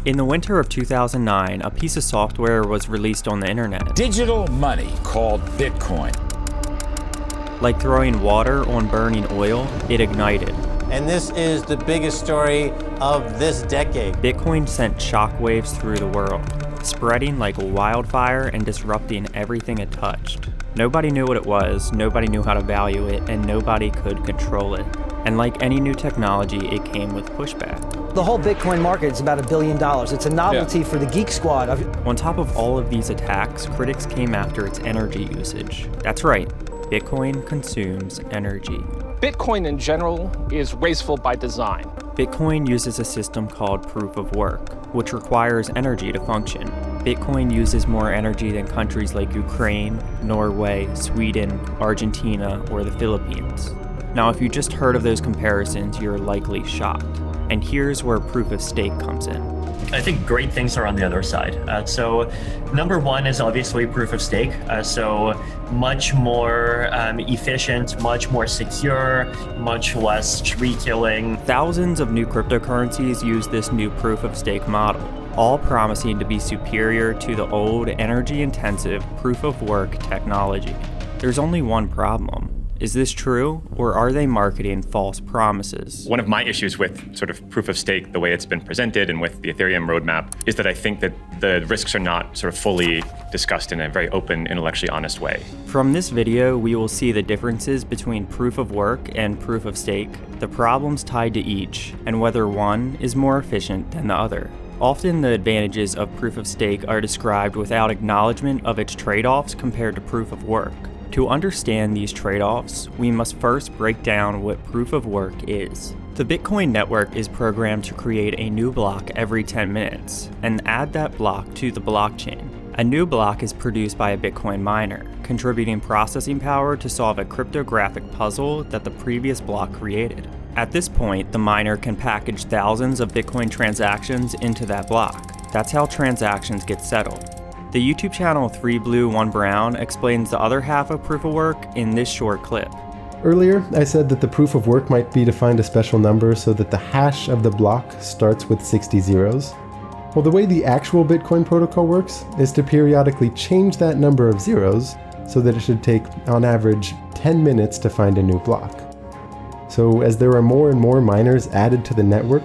In the winter of 2009, a piece of software was released on the internet. Digital money called Bitcoin. Like throwing water on burning oil, it ignited. And this is the biggest story of this decade. Bitcoin sent shockwaves through the world, spreading like a wildfire and disrupting everything it touched. Nobody knew what it was, nobody knew how to value it, and nobody could control it. And like any new technology, it came with pushback. The whole Bitcoin market is about $1 billion. It's a novelty for the geek squad. On top of all of these attacks, critics came after its energy usage. That's right, Bitcoin consumes energy. Bitcoin in general is wasteful by design. Bitcoin uses a system called proof of work, which requires energy to function. Bitcoin uses more energy than countries like Ukraine, Norway, Sweden, Argentina, or the Philippines. Now, if you just heard of those comparisons, you're likely shocked. And here's where proof of stake comes in. I think great things are on the other side. So number one is obviously proof of stake. So much more efficient, much more secure, much less tree killing. Thousands of new cryptocurrencies use this new proof of stake model, all promising to be superior to the old energy-intensive proof of work technology. There's only one problem. Is this true, or are they marketing false promises? One of my issues with sort of proof of stake, the way it's been presented, and with the Ethereum roadmap, is that I think that the risks are not sort of fully discussed in a very open, intellectually honest way. From this video, we will see the differences between proof of work and proof of stake, the problems tied to each, and whether one is more efficient than the other. Often the advantages of proof of stake are described without acknowledgement of its trade-offs compared to proof of work. To understand these trade-offs, we must first break down what proof of work is. The Bitcoin network is programmed to create a new block every 10 minutes and add that block to the blockchain. A new block is produced by a Bitcoin miner, contributing processing power to solve a cryptographic puzzle that the previous block created. At this point, the miner can package thousands of Bitcoin transactions into that block. That's how transactions get settled. The YouTube channel 3 Blue 1 Brown explains the other half of proof of work in this short clip. Earlier, I said that the proof of work might be to find a special number so that the hash of the block starts with 60 zeros. Well, the way the actual Bitcoin protocol works is to periodically change that number of zeros so that it should take, on average, 10 minutes to find a new block. So as there are more and more miners added to the network,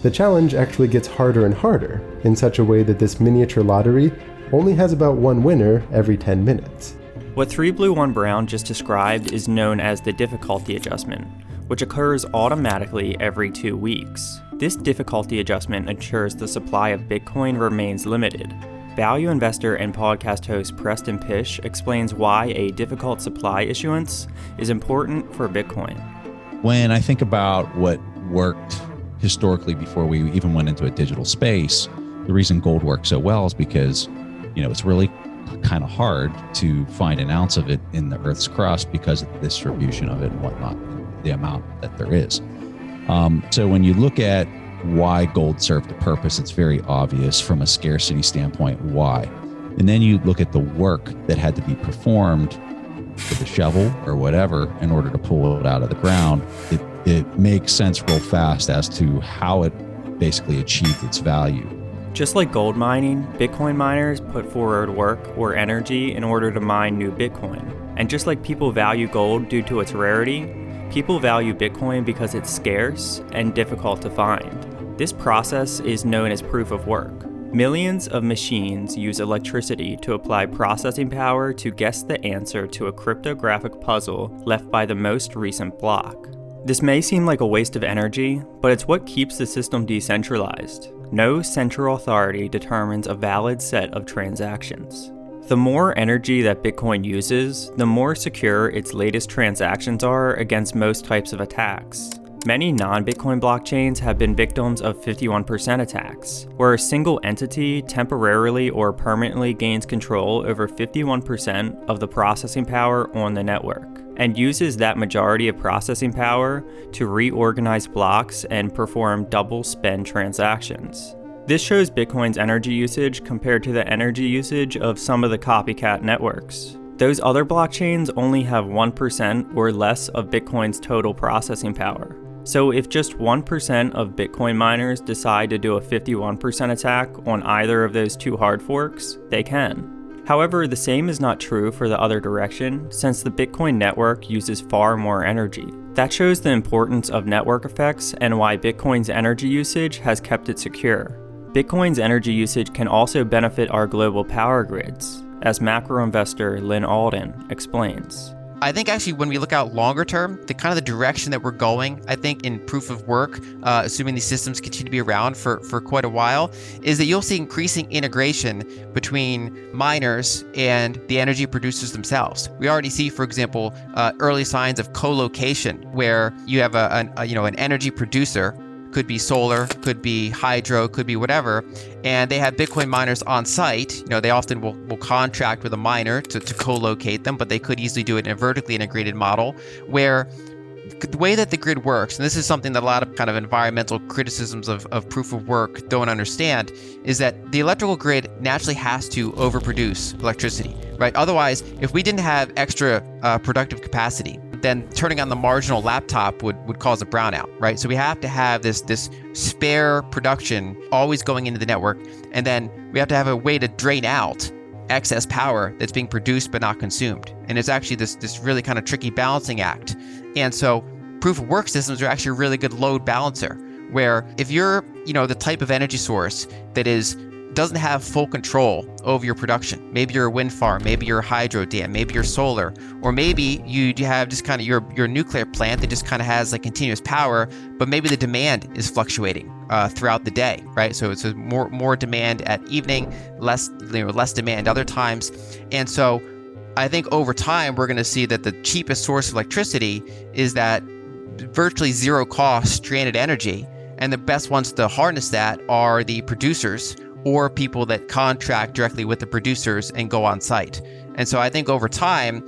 the challenge actually gets harder and harder in such a way that this miniature lottery only has about one winner every 10 minutes. What 3 Blue 1 Brown just described is known as the difficulty adjustment, which occurs automatically every 2 weeks. This difficulty adjustment ensures the supply of Bitcoin remains limited. Value investor and podcast host Preston Pish explains why a difficult supply issuance is important for Bitcoin. When I think about what worked historically before we even went into a digital space, the reason gold works so well is because it's really kind of hard to find an ounce of it in the Earth's crust because of the distribution of it and whatnot, the amount that there is. So when you look at why gold served a purpose, it's very obvious from a scarcity standpoint why. And then you look at the work that had to be performed with a shovel or whatever in order to pull it out of the ground. It makes sense real fast as to how it basically achieved its value. Just like gold mining, Bitcoin miners put forward work or energy in order to mine new Bitcoin. And just like people value gold due to its rarity, people value Bitcoin because it's scarce and difficult to find. This process is known as proof of work. Millions of machines use electricity to apply processing power to guess the answer to a cryptographic puzzle left by the most recent block. This may seem like a waste of energy, but it's what keeps the system decentralized. No central authority determines a valid set of transactions. The more energy that Bitcoin uses, the more secure its latest transactions are against most types of attacks. Many non-Bitcoin blockchains have been victims of 51% attacks, where a single entity temporarily or permanently gains control over 51% of the processing power on the network, and uses that majority of processing power to reorganize blocks and perform double spend transactions. This shows Bitcoin's energy usage compared to the energy usage of some of the copycat networks. Those other blockchains only have 1% or less of Bitcoin's total processing power. So if just 1% of Bitcoin miners decide to do a 51% attack on either of those two hard forks, they can. However, the same is not true for the other direction, since the Bitcoin network uses far more energy. That shows the importance of network effects and why Bitcoin's energy usage has kept it secure. Bitcoin's energy usage can also benefit our global power grids, as macro investor Lynn Alden explains. I think actually when we look out longer term, the kind of the direction that we're going, I think in proof of work, assuming these systems continue to be around for quite a while, is that you'll see increasing integration between miners and the energy producers themselves. We already see, for example, early signs of co-location, where you have an energy producer. Could be solar, could be hydro, could be whatever, and they have Bitcoin miners on site. They often will contract with a miner to co-locate them, but they could easily do it in a vertically integrated model where the way that the grid works, and this is something that a lot of kind of environmental criticisms of proof of work don't understand, is that the electrical grid naturally has to overproduce electricity, right? Otherwise, if we didn't have extra productive capacity, then turning on the marginal laptop would cause a brownout, right? So we have to have this spare production always going into the network, and then we have to have a way to drain out excess power that's being produced but not consumed. And it's actually this really kind of tricky balancing act. And so proof of work systems are actually a really good load balancer, where if you're, the type of energy source that doesn't have full control over your production. Maybe you're a wind farm, maybe you're a hydro dam, maybe you're solar, or maybe you have just kind of your nuclear plant that just kind of has like continuous power, but maybe the demand is fluctuating throughout the day, right? So it's more demand at evening, less demand other times. And so I think over time, we're going to see that the cheapest source of electricity is that virtually zero cost stranded energy. And the best ones to harness that are the producers or people that contract directly with the producers and go on site. And so I think over time,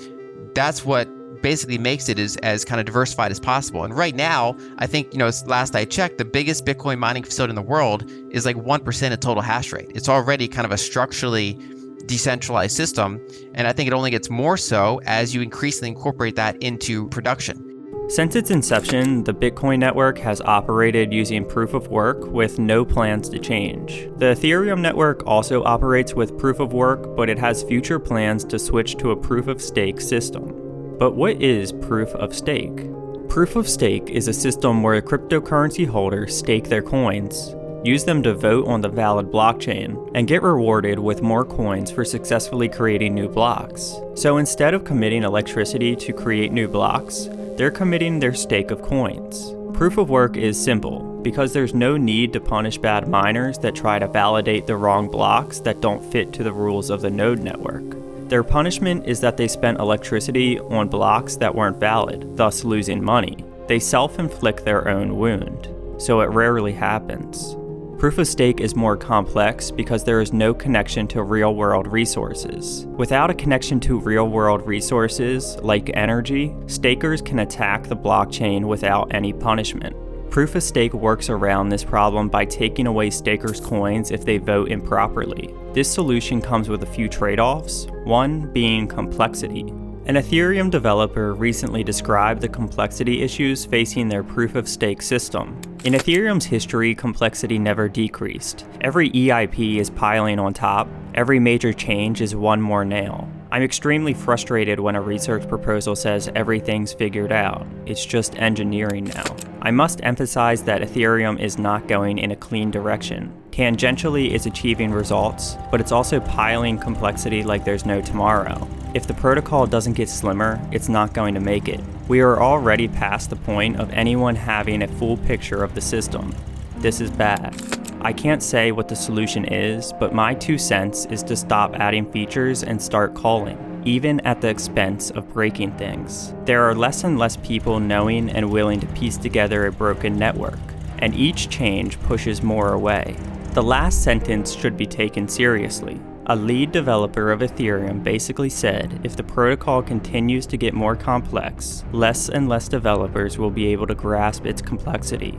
that's what basically makes it as kind of diversified as possible. And right now, I think, last I checked, the biggest Bitcoin mining facility in the world is like 1% of total hash rate. It's already kind of a structurally decentralized system. And I think it only gets more so as you increasingly incorporate that into production. Since its inception, the Bitcoin network has operated using proof of work with no plans to change. The Ethereum network also operates with proof of work, but it has future plans to switch to a proof of stake system. But what is proof of stake? Proof of stake is a system where cryptocurrency holders stake their coins, use them to vote on the valid blockchain, and get rewarded with more coins for successfully creating new blocks. So instead of committing electricity to create new blocks, they're committing their stake of coins. Proof of work is simple, because there's no need to punish bad miners that try to validate the wrong blocks that don't fit to the rules of the node network. Their punishment is that they spent electricity on blocks that weren't valid, thus losing money. They self-inflict their own wound, so it rarely happens. Proof of stake is more complex because there is no connection to real-world resources. Without a connection to real-world resources, like energy, stakers can attack the blockchain without any punishment. Proof of stake works around this problem by taking away stakers' coins if they vote improperly. This solution comes with a few trade-offs, one being complexity. An Ethereum developer recently described the complexity issues facing their proof-of-stake system. In Ethereum's history, complexity never decreased. Every EIP is piling on top. Every major change is one more nail. I'm extremely frustrated when a research proposal says everything's figured out. It's just engineering now. I must emphasize that Ethereum is not going in a clean direction. Tangentially, it's achieving results, but it's also piling complexity like there's no tomorrow. If the protocol doesn't get slimmer, it's not going to make it. We are already past the point of anyone having a full picture of the system. This is bad. I can't say what the solution is, but my 2 cents is to stop adding features and start calling, even at the expense of breaking things. There are less and less people knowing and willing to piece together a broken network, and each change pushes more away. The last sentence should be taken seriously. A lead developer of Ethereum basically said if the protocol continues to get more complex, less and less developers will be able to grasp its complexity,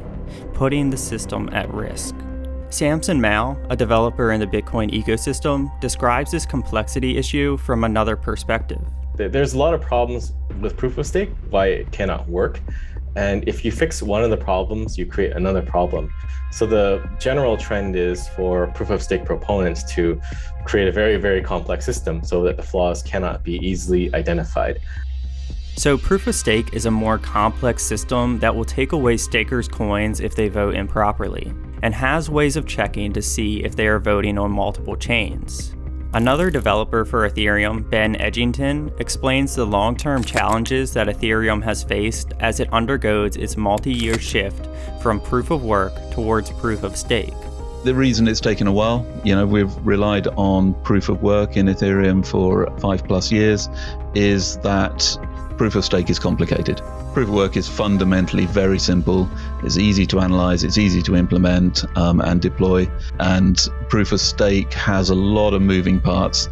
putting the system at risk. Samson Mao, a developer in the Bitcoin ecosystem, describes this complexity issue from another perspective. There's a lot of problems with proof of stake, why it cannot work. And if you fix one of the problems, you create another problem. So the general trend is for proof of stake proponents to create a very, very complex system so that the flaws cannot be easily identified. So proof of stake is a more complex system that will take away stakers' coins if they vote improperly, and has ways of checking to see if they are voting on multiple chains. Another developer for Ethereum, Ben Edgington, explains the long-term challenges that Ethereum has faced as it undergoes its multi-year shift from proof of work towards proof of stake. The reason it's taken a while, we've relied on proof of work in Ethereum for 5+ years, is that proof of stake is complicated. Proof of work is fundamentally very simple. It's easy to analyze, it's easy to implement and deploy. And proof of stake has a lot of moving parts.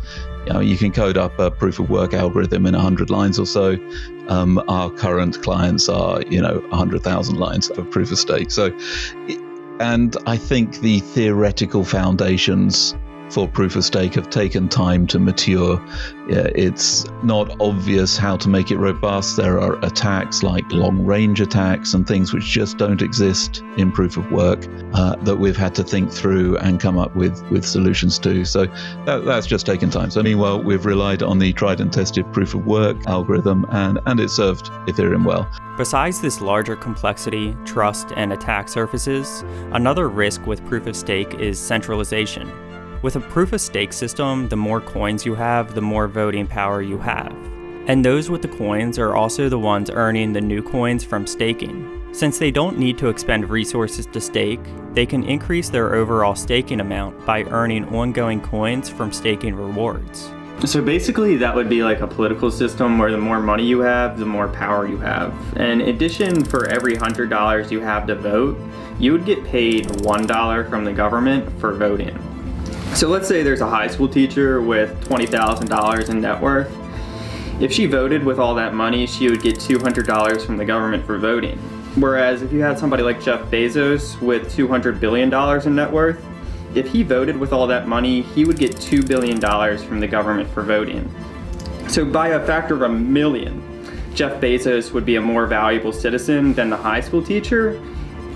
You can code up a proof of work algorithm in 100 lines or so. Our current clients are, 100,000 lines of proof of stake. And I think the theoretical foundations for proof of stake have taken time to mature. It's not obvious how to make it robust. There are attacks like long-range attacks and things which just don't exist in proof of work that we've had to think through and come up with solutions to. So that's just taken time. So meanwhile, we've relied on the tried and tested proof of work algorithm, and it served Ethereum well. Besides this larger complexity, trust, and attack surfaces, another risk with proof of stake is centralization. With a proof of stake system, the more coins you have, the more voting power you have. And those with the coins are also the ones earning the new coins from staking. Since they don't need to expend resources to stake, they can increase their overall staking amount by earning ongoing coins from staking rewards. So basically that would be like a political system where the more money you have, the more power you have. And in addition, for every $100 you have to vote, you would get paid $1 from the government for voting. So let's say there's a high school teacher with $20,000 in net worth. If she voted with all that money, she would get $200 from the government for voting. Whereas if you had somebody like Jeff Bezos with $200 billion in net worth, if he voted with all that money, he would get $2 billion from the government for voting. So by a factor of 1 million, Jeff Bezos would be a more valuable citizen than the high school teacher,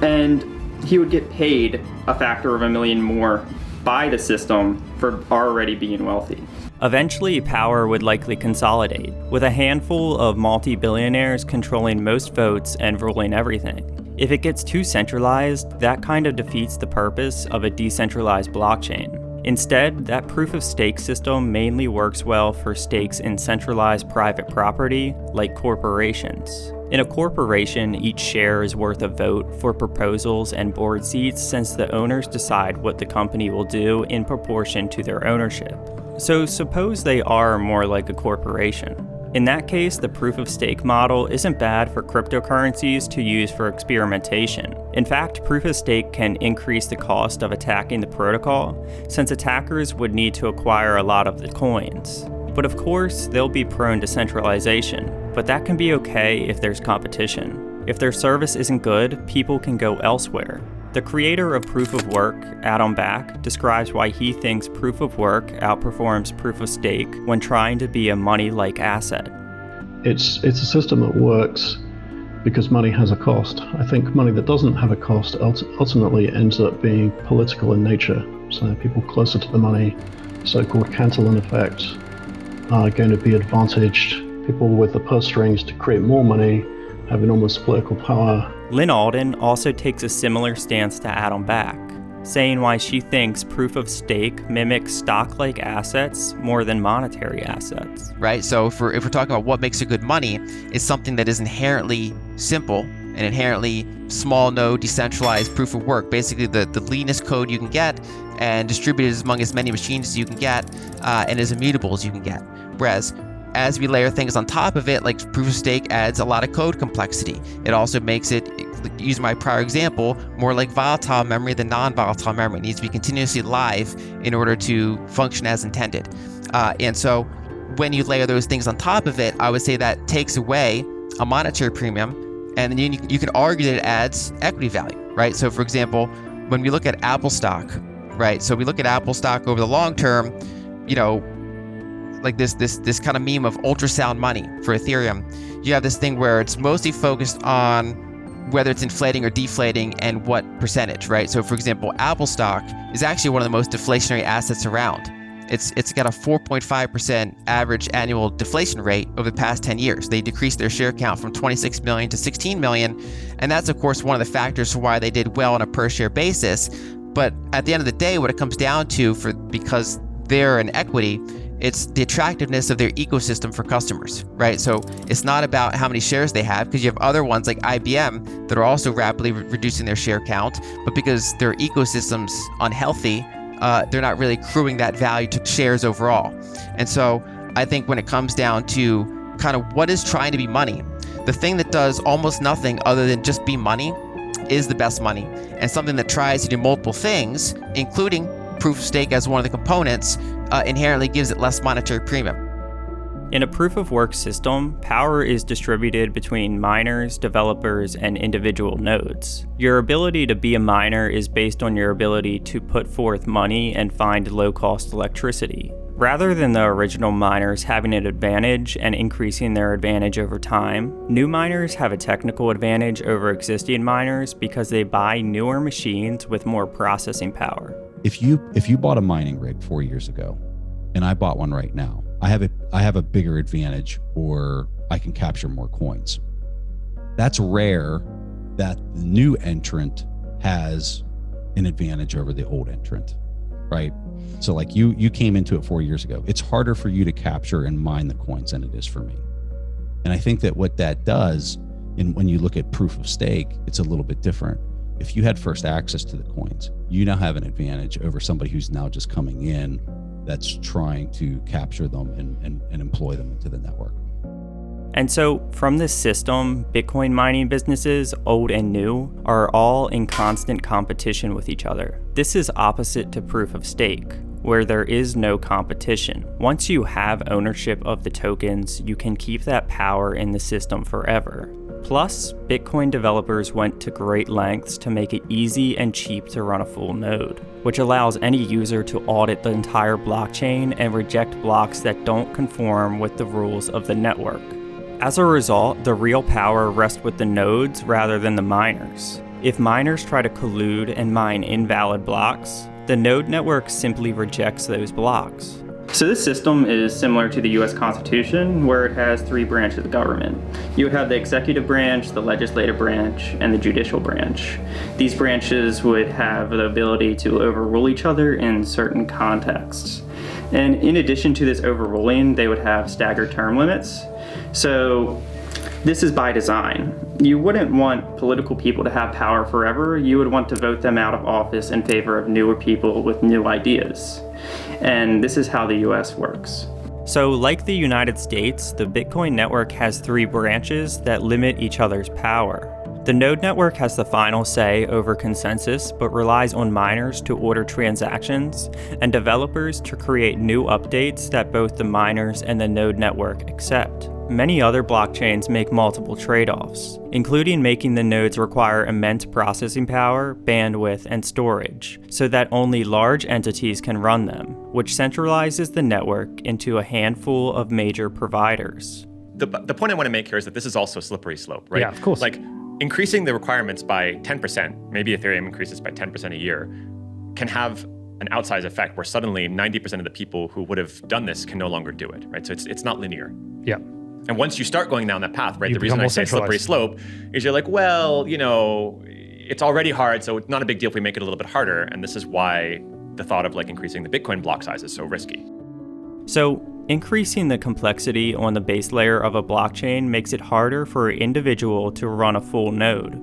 and he would get paid a factor of 1 million more by the system for already being wealthy. Eventually, power would likely consolidate, with a handful of multi-billionaires controlling most votes and ruling everything. If it gets too centralized, that kind of defeats the purpose of a decentralized blockchain. Instead, that proof of stake system mainly works well for stakes in centralized private property, like corporations. In a corporation, each share is worth a vote for proposals and board seats, since the owners decide what the company will do in proportion to their ownership. So suppose they are more like a corporation. In that case, the proof of stake model isn't bad for cryptocurrencies to use for experimentation. In fact, proof of stake can increase the cost of attacking the protocol, since attackers would need to acquire a lot of the coins. But of course, they'll be prone to centralization, but that can be okay if there's competition. If their service isn't good, people can go elsewhere. The creator of Proof of Work, Adam Back, describes why he thinks Proof of Work outperforms Proof of Stake when trying to be a money-like asset. It's a system that works because money has a cost. I think money that doesn't have a cost ultimately ends up being political in nature. So people closer to the money, so-called Cantillon effect, are going to be advantaged. People with the purse strings to create more money have enormous political power. Lynn Alden also takes a similar stance to Adam Back, saying why she thinks proof of stake mimics stock-like assets more than monetary assets. Right, so if we're talking about what makes a good money, it's something that is inherently simple and inherently small node decentralized proof of work, basically the leanest code you can get and distributed among as many machines as you can get and as immutable as you can get. Whereas as we layer things on top of it, like proof of stake adds a lot of code complexity. It also makes it, use my prior example, more like volatile memory than non-volatile memory. It needs to be continuously live in order to function as intended. And so when you layer those things on top of it, I would say that takes away a monetary premium, and then you can argue that it adds equity value, right? So for example, when we look at Apple stock, right? So we look at Apple stock over the long term, like this kind of meme of ultrasound money for Ethereum. You have this thing where it's mostly focused on whether it's inflating or deflating and what percentage, right? So for example, Apple stock is actually one of the most deflationary assets around. It's got a 4.5% average annual deflation rate over the past 10 years. They decreased their share count from 26 million to 16 million. And that's, of course, one of the factors for why they did well on a per share basis. But at the end of the day, what it comes down to, because they're an equity, it's the attractiveness of their ecosystem for customers, right? So it's not about how many shares they have, because you have other ones like IBM that are also rapidly reducing their share count, but because their ecosystem's unhealthy, they're not really accruing that value to shares overall. And so I think when it comes down to kind of what is trying to be money, the thing that does almost nothing other than just be money is the best money. And something that tries to do multiple things, including proof of stake as one of the components, inherently gives it less monetary premium. In a proof-of-work system, power is distributed between miners, developers, and individual nodes. Your ability to be a miner is based on your ability to put forth money and find low-cost electricity. Rather than the original miners having an advantage and increasing their advantage over time, new miners have a technical advantage over existing miners because they buy newer machines with more processing power. If you bought a mining rig 4 years ago, and I bought one right now, I have a bigger advantage, or I can capture more coins. That's rare that the new entrant has an advantage over the old entrant, right? So like you came into it 4 years ago. It's harder for you to capture and mine the coins than it is for me. And I think that what that does, when you look at proof of stake, it's a little bit different. If you had first access to the coins, you now have an advantage over somebody who's now just coming in that's trying to capture them and employ them into the network. And so from this system, Bitcoin mining businesses, old and new, are all in constant competition with each other. This is opposite to proof of stake, where there is no competition. Once you have ownership of the tokens, you can keep that power in the system forever. Plus, Bitcoin developers went to great lengths to make it easy and cheap to run a full node, which allows any user to audit the entire blockchain and reject blocks that don't conform with the rules of the network. As a result, the real power rests with the nodes rather than the miners. If miners try to collude and mine invalid blocks, the node network simply rejects those blocks. So this system is similar to the US Constitution, where it has three branches of government. You would have the executive branch, the legislative branch, and the judicial branch. These branches would have the ability to overrule each other in certain contexts. And in addition to this overruling, they would have staggered term limits. So this is by design. You wouldn't want political people to have power forever. You would want to vote them out of office in favor of newer people with new ideas. And this is how the US works. So like the United States, the Bitcoin network has three branches that limit each other's power. The node network has the final say over consensus, but relies on miners to order transactions and developers to create new updates that both the miners and the node network accept. Many other blockchains make multiple trade-offs, including making the nodes require immense processing power, bandwidth, and storage, so that only large entities can run them, which centralizes the network into a handful of major providers. The point I want to make here is that this is also a slippery slope, right? Yeah, of course. Like, increasing the requirements by 10%, maybe Ethereum increases by 10% a year, can have an outsized effect where suddenly 90% of the people who would have done this can no longer do it, right? So it's not linear. Yeah. And once you start going down that path, right, You the reason become I more say slippery slope is you're like, well, it's already hard, so it's not a big deal if we make it a little bit harder. And this is why the thought of like increasing the Bitcoin block size is so risky. So increasing the complexity on the base layer of a blockchain makes it harder for an individual to run a full node.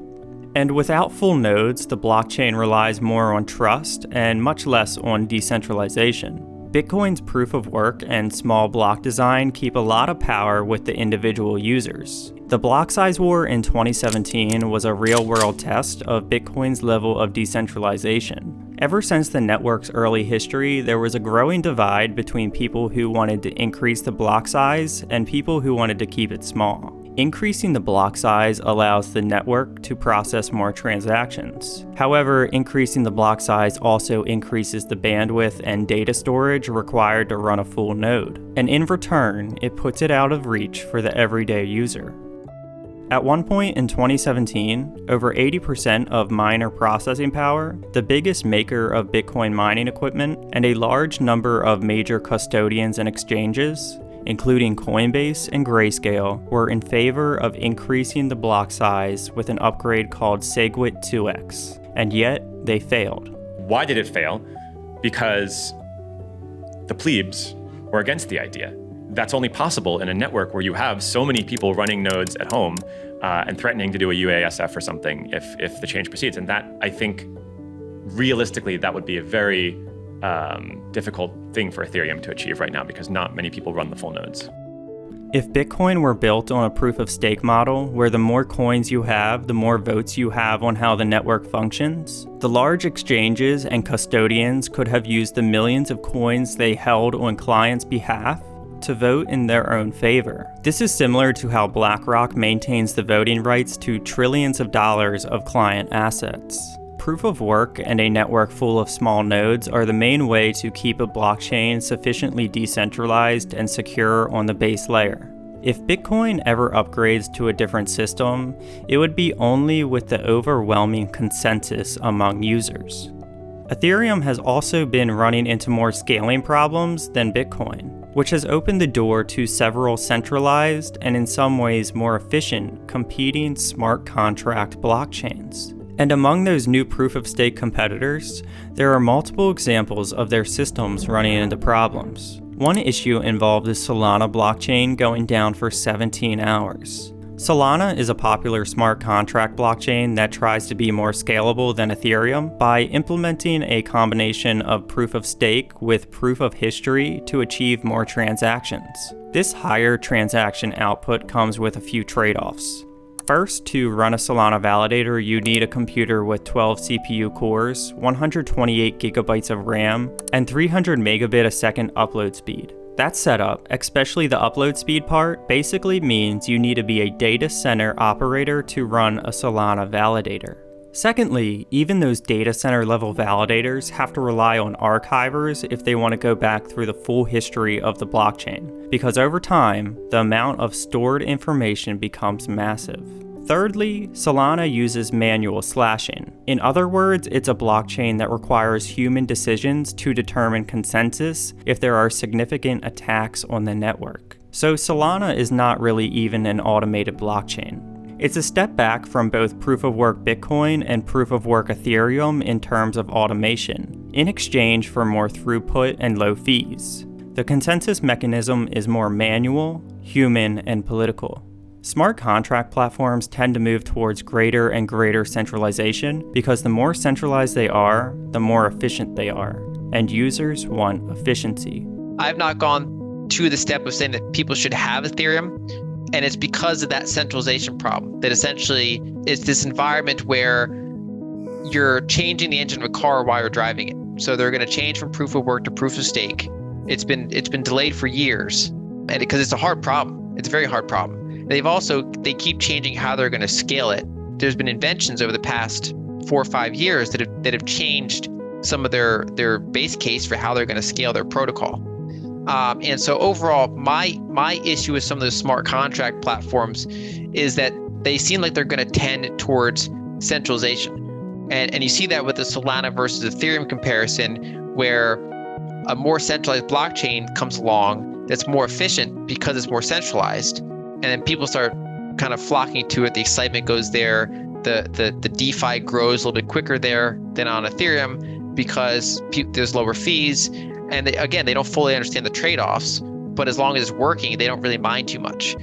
And without full nodes, the blockchain relies more on trust and much less on decentralization. Bitcoin's proof of work and small block design keep a lot of power with the individual users. The block size war in 2017 was a real-world test of Bitcoin's level of decentralization. Ever since the network's early history, there was a growing divide between people who wanted to increase the block size and people who wanted to keep it small. Increasing the block size allows the network to process more transactions. However, increasing the block size also increases the bandwidth and data storage required to run a full node. And in return, it puts it out of reach for the everyday user. At one point in 2017, over 80% of miner processing power, the biggest maker of Bitcoin mining equipment, and a large number of major custodians and exchanges, including Coinbase and Grayscale, were in favor of increasing the block size with an upgrade called SegWit 2x, and yet they failed. Why did it fail? Because the plebes were against the idea. That's only possible in a network where you have so many people running nodes at home and threatening to do a UASF or something if the change proceeds. And that, I think, realistically, that would be a very difficult thing for Ethereum to achieve right now because not many people run the full nodes. If Bitcoin were built on a proof-of-stake model, where the more coins you have, the more votes you have on how the network functions, the large exchanges and custodians could have used the millions of coins they held on clients' behalf to vote in their own favor. This is similar to how BlackRock maintains the voting rights to trillions of dollars of client assets. Proof of work and a network full of small nodes are the main way to keep a blockchain sufficiently decentralized and secure on the base layer. If Bitcoin ever upgrades to a different system, it would be only with the overwhelming consensus among users. Ethereum has also been running into more scaling problems than Bitcoin, which has opened the door to several centralized and in some ways more efficient competing smart contract blockchains. And among those new proof-of-stake competitors, there are multiple examples of their systems running into problems. One issue involved the Solana blockchain going down for 17 hours. Solana is a popular smart contract blockchain that tries to be more scalable than Ethereum by implementing a combination of proof of stake with proof of history to achieve more transactions. This higher transaction output comes with a few trade-offs. First, to run a Solana validator, you need a computer with 12 CPU cores, 128 gigabytes of RAM, and 300 megabit a second upload speed. That setup, especially the upload speed part, basically means you need to be a data center operator to run a Solana validator. Secondly, even those data center level validators have to rely on archivers if they want to go back through the full history of the blockchain, because over time, the amount of stored information becomes massive. Thirdly, Solana uses manual slashing. In other words, it's a blockchain that requires human decisions to determine consensus if there are significant attacks on the network. So Solana is not really even an automated blockchain. It's a step back from both proof-of-work Bitcoin and proof-of-work Ethereum in terms of automation, in exchange for more throughput and low fees. The consensus mechanism is more manual, human, and political. Smart contract platforms tend to move towards greater and greater centralization because the more centralized they are, the more efficient they are, and users want efficiency. I've not gone to the step of saying that people should have Ethereum, and it's because of that centralization problem, that essentially it's this environment where you're changing the engine of a car while you're driving it. So they're going to change from proof of work to proof of stake. It's been delayed for years, and because it's a hard problem. It's a very hard problem. They keep changing how they're going to scale it. There's been inventions over the past 4 or 5 years that have changed some of their base case for how they're going to scale their protocol. And so overall, my issue with some of those smart contract platforms is that they seem like they're going to tend towards centralization. And you see that with the Solana versus Ethereum comparison, where a more centralized blockchain comes along that's more efficient because it's more centralized. And then people start kind of flocking to it. The excitement goes there. The DeFi grows a little bit quicker there than on Ethereum because there's lower fees. And they don't fully understand the trade-offs, but as long as it's working, they don't really mind too much.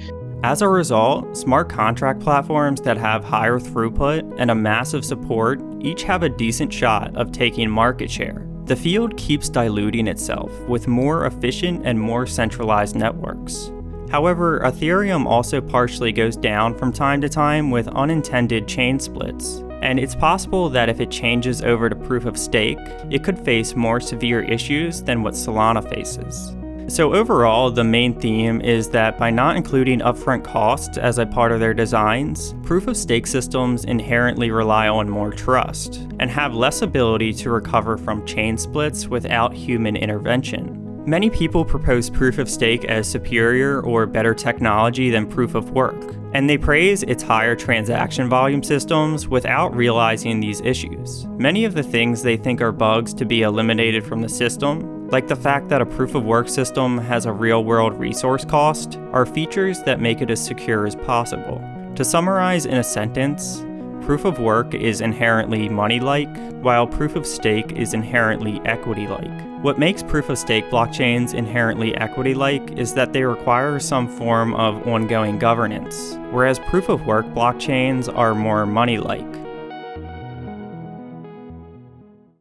As a result, smart contract platforms that have higher throughput and a massive support each have a decent shot of taking market share. The field keeps diluting itself with more efficient and more centralized networks. However, Ethereum also partially goes down from time to time with unintended chain splits. And it's possible that if it changes over to proof of stake, it could face more severe issues than what Solana faces. So overall, the main theme is that by not including upfront costs as a part of their designs, proof of stake systems inherently rely on more trust and have less ability to recover from chain splits without human intervention. Many people propose proof of stake as superior or better technology than proof of work, and they praise its higher transaction volume systems without realizing these issues. Many of the things they think are bugs to be eliminated from the system, like the fact that a proof of work system has a real-world resource cost, are features that make it as secure as possible. To summarize in a sentence, proof of work is inherently money-like, while proof of stake is inherently equity-like. What makes proof of stake blockchains inherently equity-like is that they require some form of ongoing governance, whereas proof of work blockchains are more money-like.